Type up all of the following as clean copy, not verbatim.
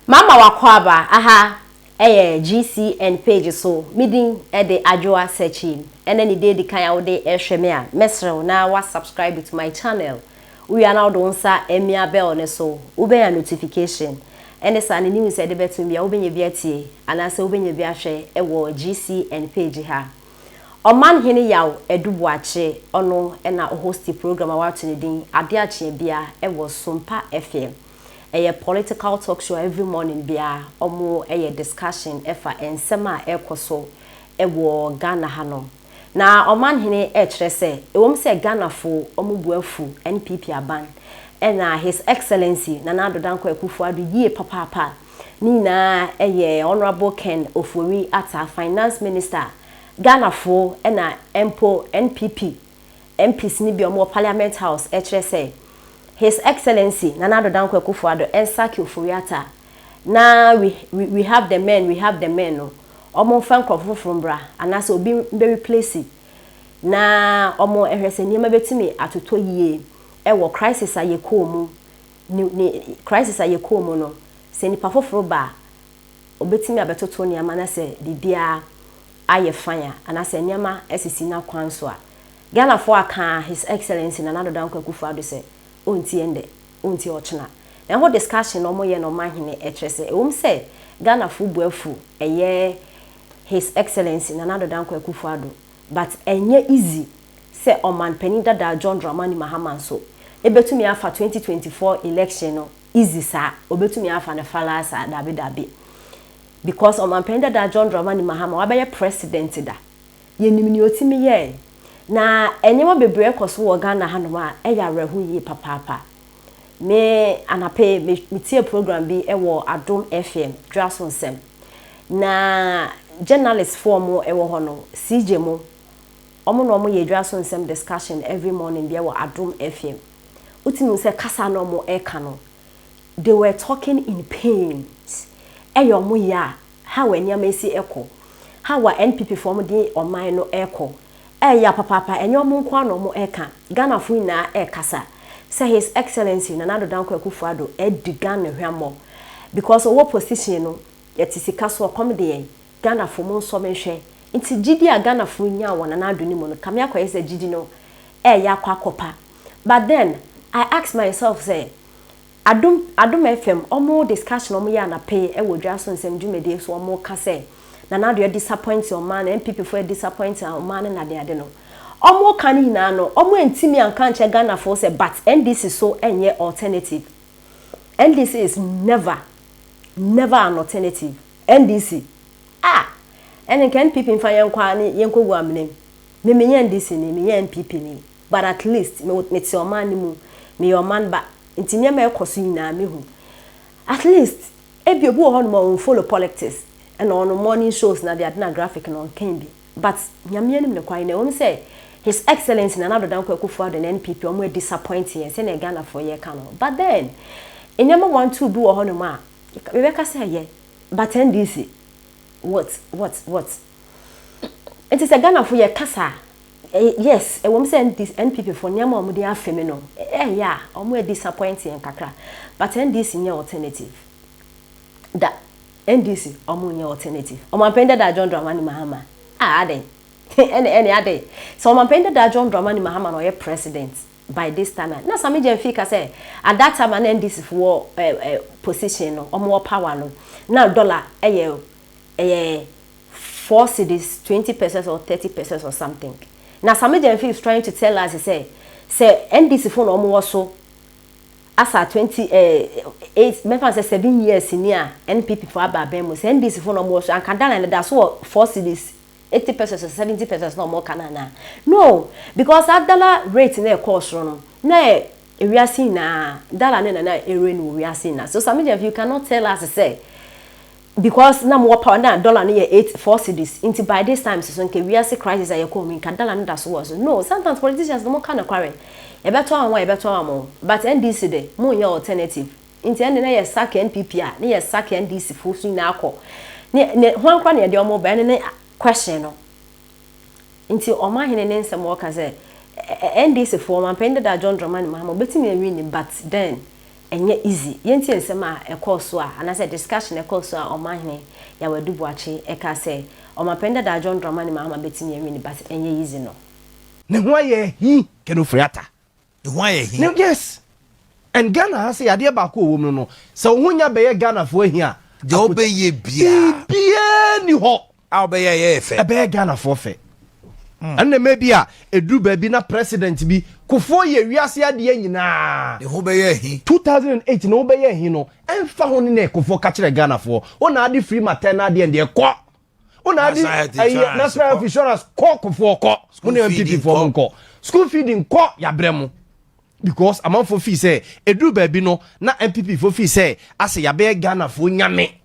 Mama wakwaba aha GCN page so midin de adwoa searching ene ni dey kan ya wo de ehweme a mesrew na wa subscribe to my channel we are now don sa emia bell ne so wo be ya notification ene sa ne news e de betum bia wo benye bia tie anase wo benye bia hwe e wo GCN page ha Omanhene yaw edubuache ono na host program a watene din ade ache bia e wo Sumpa FM a political talk show every morning bia omo discussion efa ensema ekoso ewo Ghana hanom na Omanhene kire se ewom se Ghana fo omo buafu NPP aban na his excellency Nana Addo Dankwa Akufo-Addo yie papa ni na honorable Ken Ofori ata finance minister Ghana fo na empo NPP MPs ni bi omo parliament house kire se His Excellency Nana Addo Dankwa Akufo-Addo ensaki ofuriata na we have the men no omo fankofo from bra anase obi be replace na omo ehwese niam betimi atoto yie e wo crisis ayekomu ni crisis ayekomu no se ni pafoforo ba obetimi abetoto niam na se bibia aye fanya anase niam esisi na kwanso a Ghana for aka His Excellency Nana Addo Dankwa Akufo-Addo se onti ochna na ho discussion no moye no Omanhene etrese se Ghana fu buafu His Excellency Nana Addo Dankwa Akufo-Addo but enye easy se Oman Panin Dada John Dramani Mahama so ebetumi afa 2024 election no easy sa obetumi afa na falasa dabi because Oman Panin Dada John Dramani Mahama wabaye president da yenim ni otimi ye na enyema bebre koso wo Ghana hanoma eya rehu yi papa me anape me tie program bi ewo Adom FM Drason Sem na journalist form ewo hono CJ mo omo no omo ye Drason Sem discussion every morning bi ewo Adom FM utimi se kasa no mo eka no they were talking in pains eyo mo ya how enyama esi eko how NPP form di oman no eko ya papa enyo mo nkwa no mo eka Ghana fu na kasa say His Excellency Nana Addo Dankwa Akufo-Addo edi Ghana hwamo because owo position no yetisika so komede Ghana fu mo nso menhwe nti gidi a Ghana fu nya won Nana Addo ni mo no kam yakwa yesa gidi no ya kwa kopa but then I ask myself say Adom FM omo discussion omo ya na pay e wo dwa so nsem dwumede so omo ka say Nana Addo disappoint your man NPP for disappoint your man na de no omo kan hina no omo entimi anka nche Ghana for say but NDC so enye alternative NDC is never an alternative NDC enen kan NPP mfa yenkwa ni yenkogu amnem me menye NDC ni menye NPP ni but at least me ti o man ni mu me your man ba ntinya me ekoso hina me hu at least ebi obu ho no mo follow politics and on morning shows na they na graphic no can be but nyamianim ne kwan na won say His Excellency Nana Addo Dankwa Akufo-Addo and NPP omo disappointing say na Ghana for year kan but then enyama 1-2 bi wo ho no ma we be ka say ye but NDC what it is a Ghana for year kasa yes e won say NPP for nyama omo dey afeme no yeah omo disappointing kakra but NDC nya alternative that NDC omunye alternative Oman Panin Dada John Dramani Mahama aden any ade so Oman Panin Dada John Dramani Mahama no ye president by this time na sami je fika say at that time an NDC for position no omo power no now dollar 4 cedis 20% or 30% or something na sami je is trying to tell us say NDC for no omo so asa 28 me say 7 years in here NPP for ababem say NDC for no more so and Kadana that's what 4 cedis 80% or 70% no more kanana no because that dollar rate na course no na we are seeing na dollar na no we are seeing na so some of you cannot tell us say because na more power na dollar na 4 cedis into by this time so nke we are see crisis aye come in Kadana na that's what no sometimes politicians no more kind of quarrel ebeto am but NDC de mo nya alternative nti ene na ye sack NPP a na ye sack NDC fusu na akọ ne ho ankwa na de omo ba ne question no nti Omanhene ne nsem wo ka say NDC for Oman Panin Dada John Dramani Mahama betimi win but then enye easy yenti ensema e course a ana say discussion e course a Omanhene ya wadu buache e ka say omapenda da John Dramani ma betimi enwe ni but enye easy no ne ho ye hi kenofriata ne ho ye hi yes and Ghana has a idea ba ko wo mu no so hunya be ye Ghana fo hi a de obeye bia ni ho a obeye ye fe e be Ghana fo fe and maybe a edu baby na president bi kofo ye wiase ade nyina ne ho be ye hi 2008 no be ye hi no emfa ho ne kofo ka kire Ghana fo ona ade free maternal de de ko ona ade national health insurance ko kofo ko ona NPP fo ko school feeding ko ya bremu because amount for fee say edu baby no na NPP for fee say ase ya be Ghana fo nyame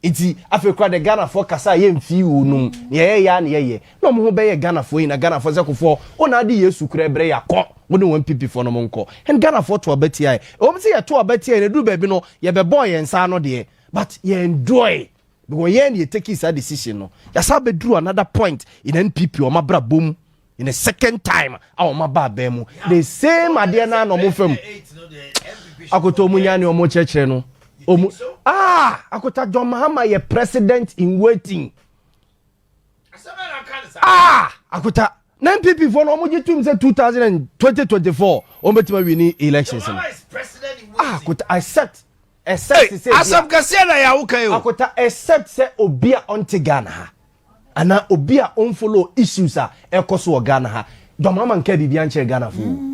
iti afekwa de Ghana fo kasa ye mfi wo num ye ya na ye no mo ho be ye Ghana fo ina Ghana fo zekofo ona ade Yesu kura bre ya ko wo ne NPP fo no mo nko and Ghana fo to abati ai o mse ye to abati ai na du baby no ye be boy ye nsa no de but ye enjoy because ye na ye take his decision no ya sa be duru another point in NPP o mabra bom in a second time our maba bemu the same ade na no mo fam akoto munya ne o mo chechre no akota John Mahama ye president in waiting akota NPP for no mo jitum say 2024 o betima win elections akota accept say asam kase na ya wo kan yo akota accept say obi a onte Ghana ha ana obi a unfollow issues a ekoso Ghana ha John Mahama nka bibia nche Ghana fo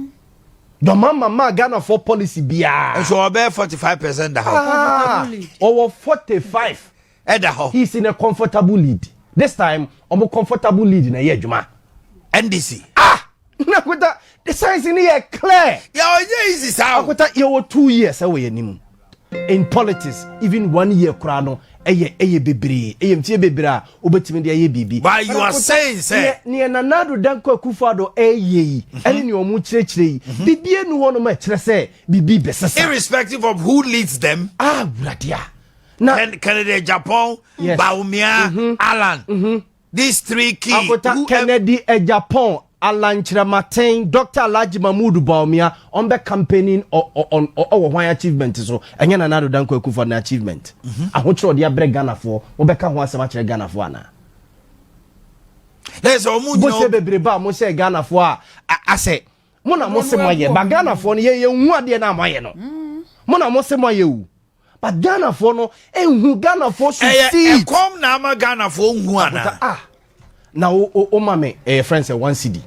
Don mama Ghana for policy bia. So about 45% da. Over 45. Eda ho. He's in a comfortable lead. This time, omo comfortable lead na yejuma. NDC. Na kweta the signs in here clear. Ya onye easy sa. Kweta you 2 years away nim. In politics, even 1 year kra no eye bebre. Eye mtie bebre a obetimi de eye bibi. But you are saying say ne nanado danko akufado eye ene ne omu kirekire bibi enu ho no ma kire say bibi besesa irrespective of who leads them bradia na Kennedy Japan Baumia Alan these three key Kennedy Japan Alan Chiramaten Dr. Alhaji Mahmood Baumia on the campaigning on one achievement so enye nanado danko akufado achievement ahochro de abre Ghana for obeka ho asema kire Ghana for ana there's a mood no bebreba mo say Ghana for a say mo na mo se moye ba Ghana for no ye hu ade na moye no mo na mo se moye wu ba Ghana for no hu Ghana for so see come na ma Ghana for hu ana na o mame friends say 1 cedi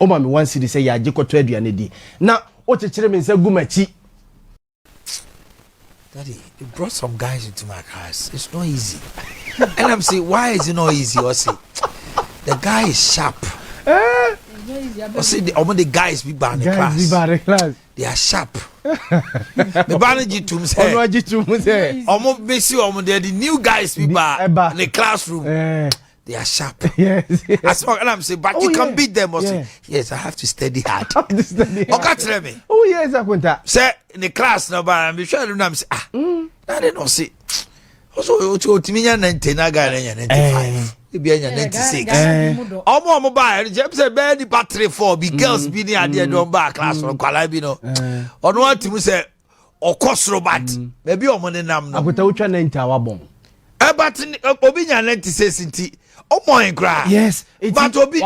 o mame 1 cedi say ya jekoto aduane di na o chekere me say gumachi Daddy, you brought some guys into my class. It's not easy. And I'm saying, why is it not easy? Or say, the guy is sharp. Or say, the guys be bad in the class. They are sharp. The manager to say, almost basically, the new guys be bad in the classroom. They are sharp. Yes. And I'm saying, but you can beat them. Or say, yes, I have to study hard. Okay, me. Oh yes, I want say in the class now, but I'm sure them say, I don't know. See, also to me, 90 na guy 95. Be 96. Omo mobile. James say, "Be the battery for big girls be near the don't back class from Kwalabino." On what to say, or cost robot. Maybe omo ne nam no. Akweta utwa 90 awabon. But obi nya 96 nti. Omo en cry. Yes, but obi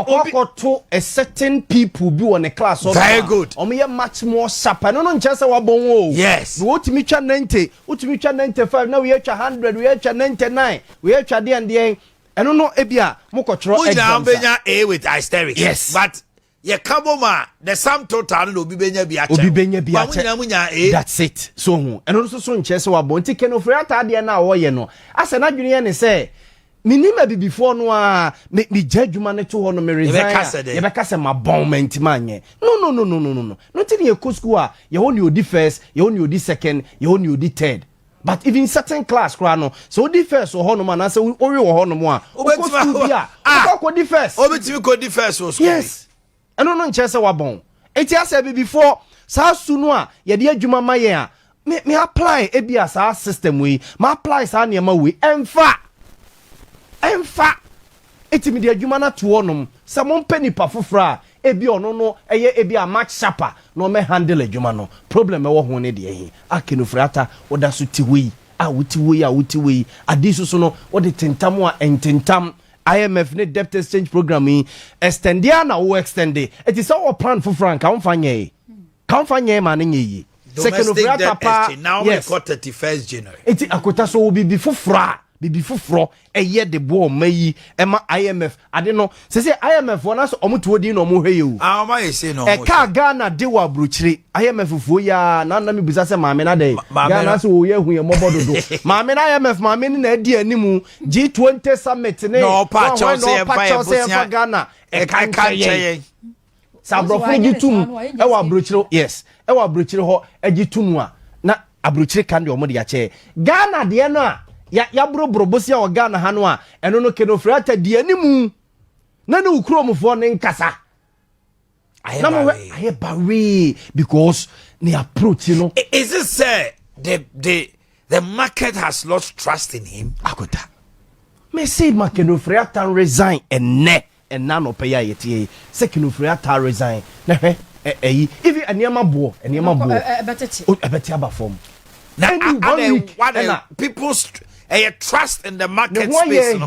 to a certain people be on a class very good. Omo ye much more sharp. No nchese wabon o. Yes. We otimi twa 90, otimi twa 95, now we twa 100, we twa 99, we twa de and eno no ebia mokotro exam. We benya A with hysterics. Yes. But ye kaboma the sum total no obi benya bi ache. Obi benya bi ache. Munya A. That's it. So hu. Eno so nchese wabon ti ken ofri atade na wo ye no. Ase na dwene ye ne say minima bi before no a me jadwuma ne to ho no me resign. Ye be kase ma bon mentima anye. No. No tin ye ko school a ye ho ni odi first, ye ho ni odi second, ye ho ni odi third. But even certain class kra no so odi first ho no man say ori wo ho no mo a obetima ko di first obetimi ko di first so school. Yes eno no nche se wabon enti ase bi before sa su no a ye de adwuma ma ye a me apply e bia sa system we ma apply sa ne ma we emfa enti me de adwuma na to onom sa mo mpani pa fofora ebi ono no eye ebi a match sharper no me handle adwuma no problem e wo ho ne de hi akenufrata oda so tiwi a wutiwi adisu so no odi tentam a ententam IMF ne debt exchange program yi extendia na wo extende it is our plan for frank kan fanye ma ne yi second pa now we got 31st January it akota so will be bibi fufro eye de bo mayi ema IMF ade no se IMF wona so omuto odi no mo hwe ah ma ye say no e ka Ghana de wa bruchiri IMF fuo ya na me bisa se maame na de Ghana so wo ye hu ye mobododo maame na IMF maame ni na adi animu G20 summit ne no pa Chelsea Ghana e kan ye sabrofo gitum e wa bruchiri yes e wa bruchiri ho e gitum a na abruchiri kan de omo de ya che Ghana de no a ya bro bosia o Ghana ha no a eno no kenofrata de animu na ne ukromfo ne nkasa na mo aye bawe because the approach you know is it say the market has lost trust in him akota me say kenofrata resign and na no pay ya yeti say kenofrata resign na hwe even eniema bo beteti aba form na people trust in the market space no